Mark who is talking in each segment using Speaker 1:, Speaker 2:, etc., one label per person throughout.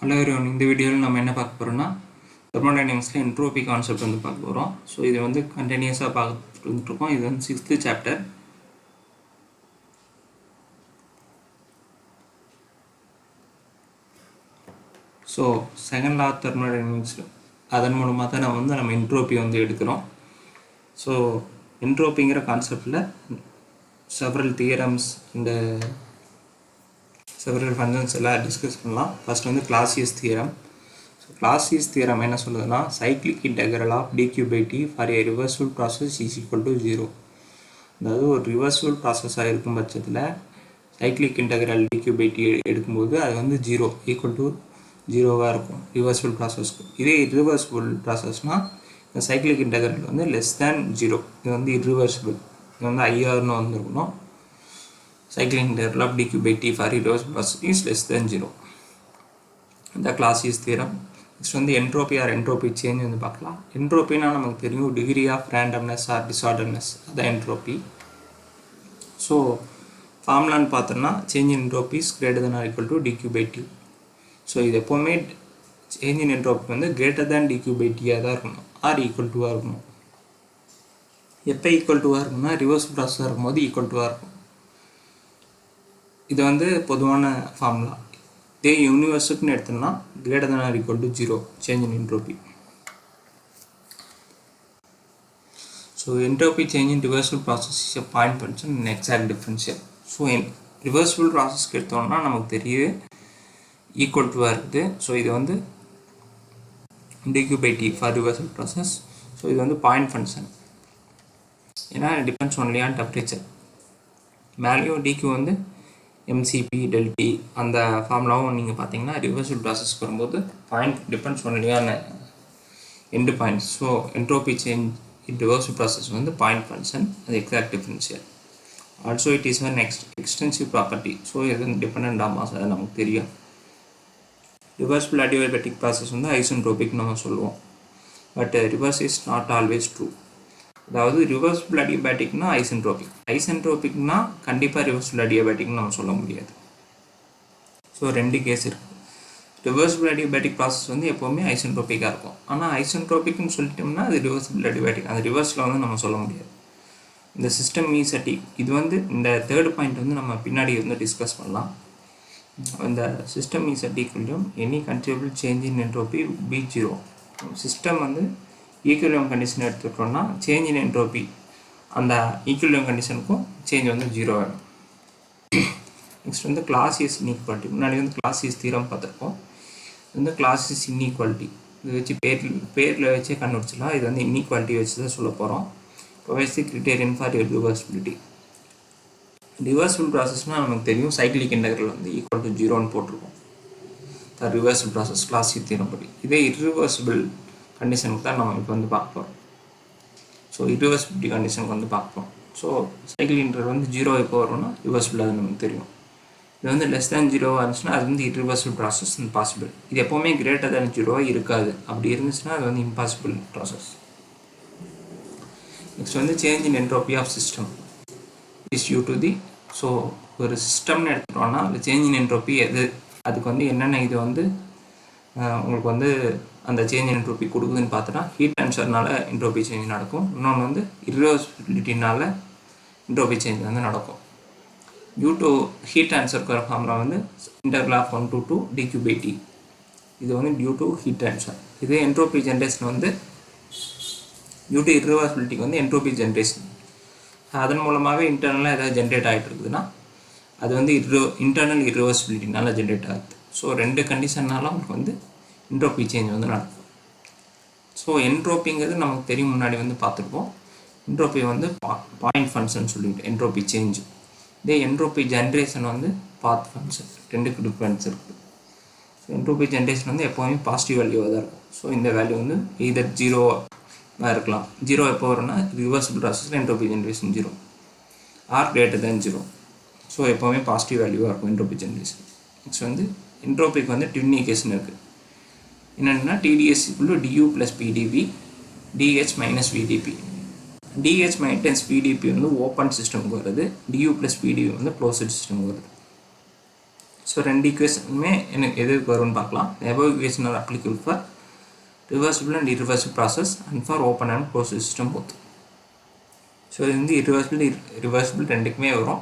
Speaker 1: Hello everyone, இந்த வீடியோவில் நம்ம என்ன பார்க்க போகிறோம்னா தெர்மோடைனமிக்ஸில் என்ட்ரோபி கான்செப்ட் வந்து பார்க்க போகிறோம். ஸோ இது வந்து கண்டினியூஸாக பார்த்துட்ருக்கோம். இது வந்து 6th chapter. So second law thermodynamics அதன் மூலமாக தான் நம்ம என்ட்ரோபி வந்து எடுக்கிறோம். ஸோ என்ட்ரோபிங்கிற கான்செப்டில் செவரல் தியரம்ஸ் இந்த செவரல் ஃபங்க்ஷன்ஸ் எல்லாம் டிஸ்கஸ் பண்ணலாம். ஃபஸ்ட் வந்து Clausius theorem. So Clausius theorem என்ன சொல்லுதுன்னா, cyclic integral of dq by t for a reversible process is equal to 0. அதாவது ஒரு ரிவர்சிபிள் ப்ராசஸாக இருக்கும் பட்சத்தில் cyclic integral dq by t எடுக்கும்போது அது வந்து ஈக்குவல் டு 0வாக இருக்கும் ரிவர்சிபிள் ப்ராசஸ்க்கு. இதே இர்ரிவர்சிபிள் ப்ராசஸ்னால் இந்த சைக்ளிக் இன்டெக்ரல் வந்து லெஸ் தேன் 0. இது வந்து இர்ரிவர்சிபிள். இது வந்து ஐஆர்னு வந்துருக்கணும். Cyclic integral of dq by t for reversible process is less than 0. The Clausius theorem. Next வந்து entropy or entropy change வந்து பார்க்கலாம். Entropyனா நமக்கு தெரியும் degree of randomness or disorderness, அது entropy. So ஃபார்முலான்னு பார்த்தோம்னா change in entropy is greater than or equal to dq by t. So இது எப்போவுமே change in entropy வந்து greater than dq by t தான் இருக்கணும், or equal to இருக்கணும். எப்போ equal to இருக்கும்னா reversible process இருக்கும்போது equal to இருக்கும். இது வந்து பொதுவான ஃபார்முலா. இதே யூனிவர்ஸுக்குன்னு எடுத்தோம்னா greater than or equal to 0 change in entropy. So entropy change in reversible process is a point function in exact differential. So in reversible process எடுத்தோம்னா நமக்கு தெரியும் equal to இருக்குது. ஸோ இது வந்து dq by t for reversible process. So இது வந்து point function. ஏன்னா depends only on temperature. மேலேயும் dq வந்து mcp delta அந்த ஃபார்முலாவும் நீங்கள் பார்த்தீங்கன்னா ரிவர்சிபிள் ப்ராசஸ்க்கு வரும்போது point depends only on end points. So entropy change in reversible process வந்து பாயிண்ட் ஃபங்க்ஷன், அது exact differential. Also it is one extensive property. So இது depend ஆமாஸ் அது நமக்கு தெரியும். ரிவர்சிபிள் அடியாபெட்டிக் ப்ராசஸ் வந்து ஐசென்ட்ரோபிக் நம்ம சொல்லுவோம். But reverse is not always true. அதாவது ரிவர்சிபிள் அடியாபேட்டிக்னா ஐசென்ட்ரோபிக்னா கண்டிப்பாக ரிவர்சிபிள் அடியாபேட்டிக்னு நம்ம சொல்ல முடியாது. ஸோ ரெண்டு கேஸ் இருக்குது. ரிவர்சிபிள் அடியாபேட்டிக் ப்ராசஸ் வந்து எப்போவுமே ஐசென்ட்ரோபிக்காக இருக்கும். ஆனால் ஐசென்ட்ரோபிக்னு சொல்லிட்டோம்னா அது ரிவர்சிபிள் அடியாபேட்டிக், அந்த ரிவர்ஸில் வந்து நம்ம சொல்ல முடியாது. இந்த சிஸ்டம் மீசட்டிக் இது வந்து இந்த தேர்ட் பாயிண்ட் வந்து நம்ம பின்னாடி வந்து டிஸ்கஸ் பண்ணலாம். இந்த சிஸ்டம் மீசட்டிக்குள்ளும் any considerable change in entropy be 0. System வந்து ஈக்குவலிபிரியம் கண்டிஷன் எடுத்துக்கிட்டோம்னா சேஞ்ச் இன் என்ட்ரோபி அந்த ஈக்குவலிபிரியம் கண்டிஷனுக்கும் சேஞ்ச் வந்து 0 ஆகும். நெக்ஸ்ட் வந்து கிளாசியஸ் இன்இக்வாலிட்டி. முன்னாடி வந்து கிளாசியஸ் தியரம் பார்த்துருக்கோம். இது வந்து கிளாசியஸ் இன்இக்வாலிட்டி. இது வச்சு பேரில் வச்சே கண்டுபிடிச்சிடலாம். இது வந்து இன்இக்வாலிட்டி வச்சு தான் சொல்ல போகிறோம். Provides criterion for reversibility. Reversible ப்ராசஸ்னால் நமக்கு தெரியும் சைக்ளிக் இன்டெக்ரல் வந்து ஈக்குவல் டு 0ன்னு போட்டிருக்கோம். ரிவர்சிபிள் ப்ராசஸ் கிளாசியஸ் தியரம் படி. இதே இர்ரிவர்சிபிள் கண்டிஷனுக்கு தான் நம்ம இப்போ வந்து பார்க்க போகிறோம். ஸோ இர்ரிவர்சிபிலிட்டி கண்டிஷனுக்கு வந்து பார்ப்போம். ஸோ சைக்கிள் இன்டர்வல் வந்து 0 எப்போ வரும்னா ரிவர்சிபிள், அது நமக்கு தெரியும். இது வந்து லெஸ் தேன் 0 இருந்துச்சுன்னா அது வந்து இர்ரிவர்சிபிள் ப்ராசஸ் அண்ட் பாசிபிள். இது எப்போவுமே கிரேட்டர் தேன் 0 இருக்காது. அப்படி இருந்துச்சுன்னா அது வந்து இம்பாசிபிள் ப்ராசஸ். நெக்ஸ்ட் வந்து change in entropy of system is due to the. So ஒரு சிஸ்டம்னு எடுத்துட்டோம்னா அந்த சேஞ்ச் இன் என்ட்ரோபி எது, அதுக்கு வந்து என்னென்ன இது வந்து உங்களுக்கு வந்து அந்த சேஞ்ச் இன் என்ட்ரோபி கொடுக்குதுன்னு பார்த்தோன்னா ஹீட் ட்ரான்ஸ்ஃபர்னால என்ட்ரோபி சேஞ்ச் நடக்கும். இன்னொன்று வந்து இர்ரிவர்சிபிலிட்டினால என்ட்ரோபி சேஞ்ச் வந்து நடக்கும். Due to heat transfer formula வந்து integral of 1 to 2 dq by t. இது வந்து டியூ டு ஹீட் ட்ரான்ஸ்ஃபர். இதே என்ட்ரோபி ஜென்ரேஷன் வந்து டியூ டு இர்ரிவர்சிபிலிட்டிக்கு வந்து என்ட்ரோபி ஜென்ரேஷன். அதன் மூலமாகவே இன்டர்னலாக ஏதாவது ஜென்ரேட் ஆகிட்டு இருக்குதுன்னா அது வந்து இன்டர்னல் இர்ரிவர்சிபிலிட்டினால ஜென்ரேட் ஆகுது. ஸோ ரெண்டு கண்டிஷன்னாலும் நமக்கு வந்து என்ட்ரோபி சேஞ்ச் வந்து நடக்கும். ஸோ என்ட்ரோப்பிங்கிறது நமக்கு தெரியும், முன்னாடி வந்து பார்த்துருப்போம். என்ட்ரோபி வந்து பாயிண்ட் ஃபங்க்ஷன் சொல்லிட்டு என்ட்ரோபி சேஞ்ச். இதே என்ட்ரோபி ஜென்ரேஷன் வந்து பாத் ஃபங்க்ஷன். ரெண்டுக்கு டிஃப்ரென்ஸ் இருக்குது. ஸோ என்ட்ரோபி ஜென்ரேஷன் வந்து எப்போவுமே பாசிட்டிவ் வேல்யூவாக தான் இருக்கும். ஸோ இந்த வேல்யூ வந்து either 0 இருக்கலாம். 0 எப்போ வரும்னா ரிவர்சிபிள் ப்ராசஸில் entropy generation 0 or greater than 0. So எப்போவுமே பாசிட்டிவ் வேல்யூவாக இருக்கும் என்ட்ரோபி ஜென்ரேஷன். நெக்ஸ்ட் வந்து என்ட்ரோபிக்கு வந்து ட்வின் ஈக்குவேஷன் இருக்குது. என்னென்னா TdS = du + PdV dH - VdP. dH - VdP வந்து ஓப்பன் சிஸ்டமுக்கு வருது. du + PdV வந்து க்ளோஸ்டு சிஸ்டமுக்கு வருது. ஸோ ரெண்டு ஈக்குவேஷனுமே எனக்கு எதுக்கு வரும்னு பார்க்கலாம். above equation are applicable for reversible and irreversible process and for open and closed system both. So இது வந்து ரிவர்சிபிள் ரெண்டுக்குமே வரும்.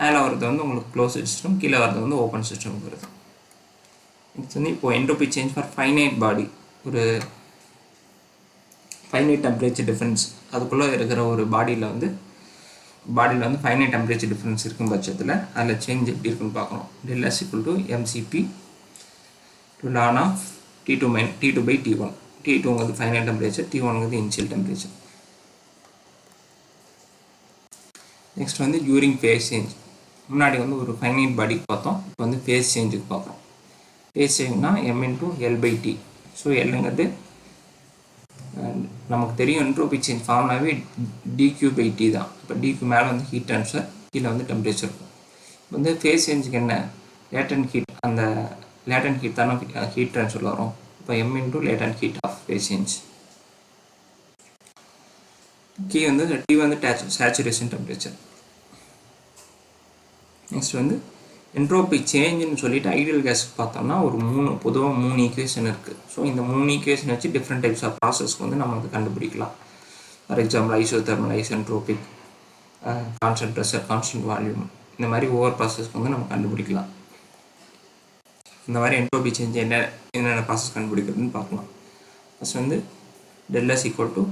Speaker 1: மேலே வரது வந்து உங்களுக்கு க்ளோஸ்ட் சிஸ்டம், கீழே வரது வந்து ஓப்பன் சிஸ்டம் வருது. நெக்ஸ்ட் வந்து இப்போ என்ட்ரோபி சேஞ்ச் ஃபார் ஃபைனைட் பாடி, ஒரு ஃபைனைட் டெம்பரேச்சர் டிஃப்ரென்ஸ் அதுக்குள்ளே இருக்கிற ஒரு பாடியில் வந்து ஃபைனைட் டெம்பரேச்சர் டிஃப்ரென்ஸ் இருக்கும் பட்சத்தில் அதில் சேஞ்ச் எப்படி இருக்குன்னு பார்க்கணும். ΔS = mCp to ln of T2 by T1. T2 வந்து ஃபைனைட் டெம்பரேச்சர், T1 வந்து இனிஷியல் டெம்பரேச்சர். நெக்ஸ்ட் வந்து டியூரிங் ஃபேஸ் சேஞ்ச். முன்னாடி வந்து ஒரு ஃபைனைட் பாடிக்கு பார்த்தோம், இப்போ வந்து ஃபேஸ் சேஞ்சுக்கு பார்க்குறோம். ஃபேஸ் சேஞ்ச்னா m × L/T. ஸோ எல்லுங்கிறது நமக்கு தெரியும் என்ட்ரோபி சேஞ்ச் ஃபார்ம்னாவே dQ/T தான். இப்போ dQ மேலே வந்து ஹீட் ட்ரான்ஸ்ஃபர், கீழே வந்து டெம்பரேச்சர் இருக்கும். இப்போ வந்து ஃபேஸ் சேஞ்சுக்கு என்ன லேட்டன்ட் ஹீட், அந்த லேட்டன்ட் ஹீட் தானே ஹீட் ட்ரான்ஸ்ஃபர் வரும். இப்போ m × latent heat of phase change. கீ வந்து T வந்து சேச்சுரேஷன் டெம்பரேச்சர். நெக்ஸ்ட் வந்து என்ட்ரோபி சேஞ்சுன்னு சொல்லிட்டு ஐடியல் கேஸுக்கு பார்த்தோம்னா ஒரு பொதுவாக மூணு ஈக்குவேஷன் இருக்குது. ஸோ இந்த மூணு ஈக்குவேஷன் வச்சு டிஃப்ரெண்ட் டைப்ஸ் ஆஃப் ப்ராசஸ்க்கு வந்து நம்ம வந்து கண்டுபிடிக்கலாம். For example isothermal, isentropic, constant pressure, constant volume, இந்த மாதிரி ஒவ்வொரு ப்ராசஸ்க்கு வந்து நம்ம கண்டுபிடிக்கலாம். இந்த மாதிரி என்ட்ரோபி சேஞ்ச் என்னென்ன ப்ராசஸ் கண்டுபிடிக்கிறதுன்னு பார்க்கலாம். ஃபஸ்ட் வந்து ΔS =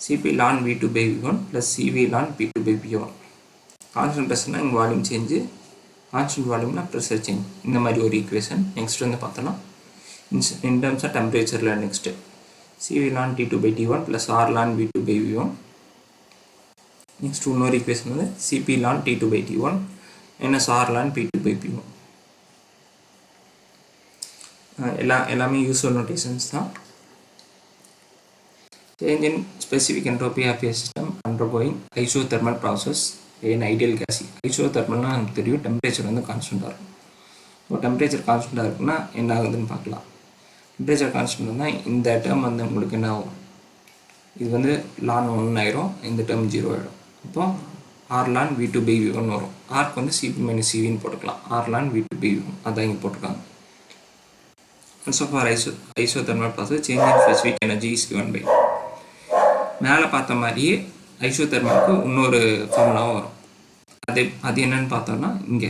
Speaker 1: Cp ln V2 by V1 plus Cv ln P2 by P1. Constant ப்ரெஷர்னா இங்கே வால்யூம் சேஞ்சு, கான்ஸ்டன்ட் வால்யூம்னா ப்ரெஷர் சேஞ்ச், இந்த மாதிரி ஒரு ஈக்குவேஷன். நெக்ஸ்ட் வந்து பார்த்தோன்னா இன் டர்ம்ஸ் ஆஃப் டெம்பரேச்சரில் next Cv ln T2 by T1 plus R ln V2 by V1. Next இன்னொரு ஈக்குவேஷன் வந்து Cp ln T2 by T1 minus R ln P2 by P1. எல்லாமே usual notations தான். Change in specific entropy of a system undergoing isothermal process in ideal gas. Isothermalனா நமக்கு தெரியும் temperature வந்து கான்ஸ்டண்ட்டாக இருக்கும். So temperature கான்ஸ்டண்ட்டாக இருக்குன்னா என்ன ஆகுதுன்னு பார்க்கலாம். டெம்பரேச்சர் கான்ஸ்டன்ட் இருந்தால் இந்த டேர்ம் வந்து உங்களுக்கு என்ன ஆகும், இது வந்து ln 1 ஆயிரும், இந்த டேர்ம் 0 ஆகிடும். இப்போ R ln V2 by V1 வரும். ஆர்க்கு வந்து Cp - Cvன்னு போட்டுக்கலாம். R ln V2 by V1 அதான் இங்கே போட்டுருக்காங்க. Also for isothermal process, change in specific energy is given by. மேலே பார்த்த மாதிரியே ஐசோதெர்மலுக்கு இன்னொரு ஃபார்முலாவும் வரும். அது என்னன்னு பார்த்தோம்னா இங்கே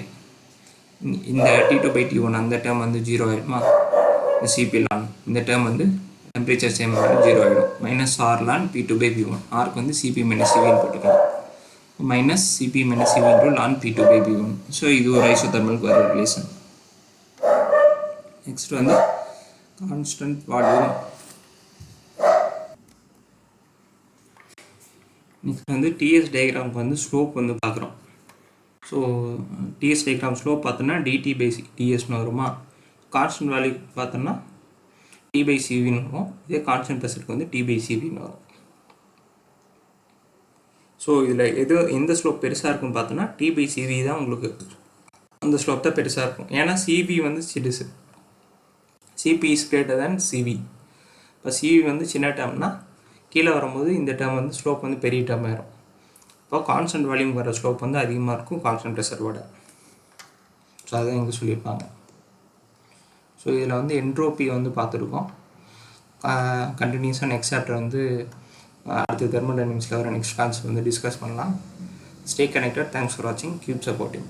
Speaker 1: இந்த T2 by T1 அந்த டேர்ம் வந்து 0 ஆகிடுமா, Cp ln இந்த டேர்ம் வந்து டெம்பரேச்சர் சேம் 0 ஆகிடும். Minus R ln P2 by P1, ஆர்க்கு வந்து Cp - Cvன்னு போட்டுக்கலாம். Minus Cp - Cv ln P2 by P1. So இது ஒரு ஐசோதெர்மலுக்கு வர ரிலேஷன். நெக்ஸ்ட் வந்து கான்ஸ்டன்ட் வால்யூம். நெக்ஸ்ட் வந்து டிஎஸ் டயக்ராமுக்கு வந்து ஸ்லோப் வந்து பார்க்குறோம். ஸோ டிஎஸ் டயக்ராம் ஸ்லோப் பார்த்தோன்னா dt/dsன்னு வருமா. கான்ஸ்டன்ட் வேல்யூ பார்த்தோன்னா T/Cvன்னு வரும். இதே கான்ஸ்டன்ட் ப்ரெஷருக்கு வந்து T/Cvன்னு வரும். ஸோ இதில் எந்த ஸ்லோப் பெருசாக இருக்குன்னு பார்த்தோன்னா T/Cv தான் உங்களுக்கு அந்த ஸ்லோப் தான் பெருசாக இருக்கும். ஏன்னா Cv வந்து சிறுசு, Cp is greater than Cv. இப்போ Cv வந்து சின்ன டேர்ம்னா கீழே வரும்போது இந்த டேர்ம் வந்து ஸ்லோப் வந்து பெரிய டேர்ம் ஆயிரும். இப்போ கான்ஸ்டன்ட் வால்யூம் வர ஸ்லோப் வந்து அதிகமாக இருக்கும் கான்ஸ்டன்ட் ப்ரெஷரோட. ஸோ அதான் இங்கே சொல்லியிருப்பாங்க. ஸோ இதில் வந்து என்ட்ரோபி வந்து பார்த்துருக்கோம். கண்டினியூஸாக நெக்ஸ்ட் சாப்டர் வந்து அடுத்த தெர்மோடைனமிக்ஸில் வர நெக்ஸ்ட் கான்செப்ட் வந்து டிஸ்கஸ் பண்ணலாம். Stay connected. தேங்க்ஸ் ஃபார் வாட்சிங். Keep supporting.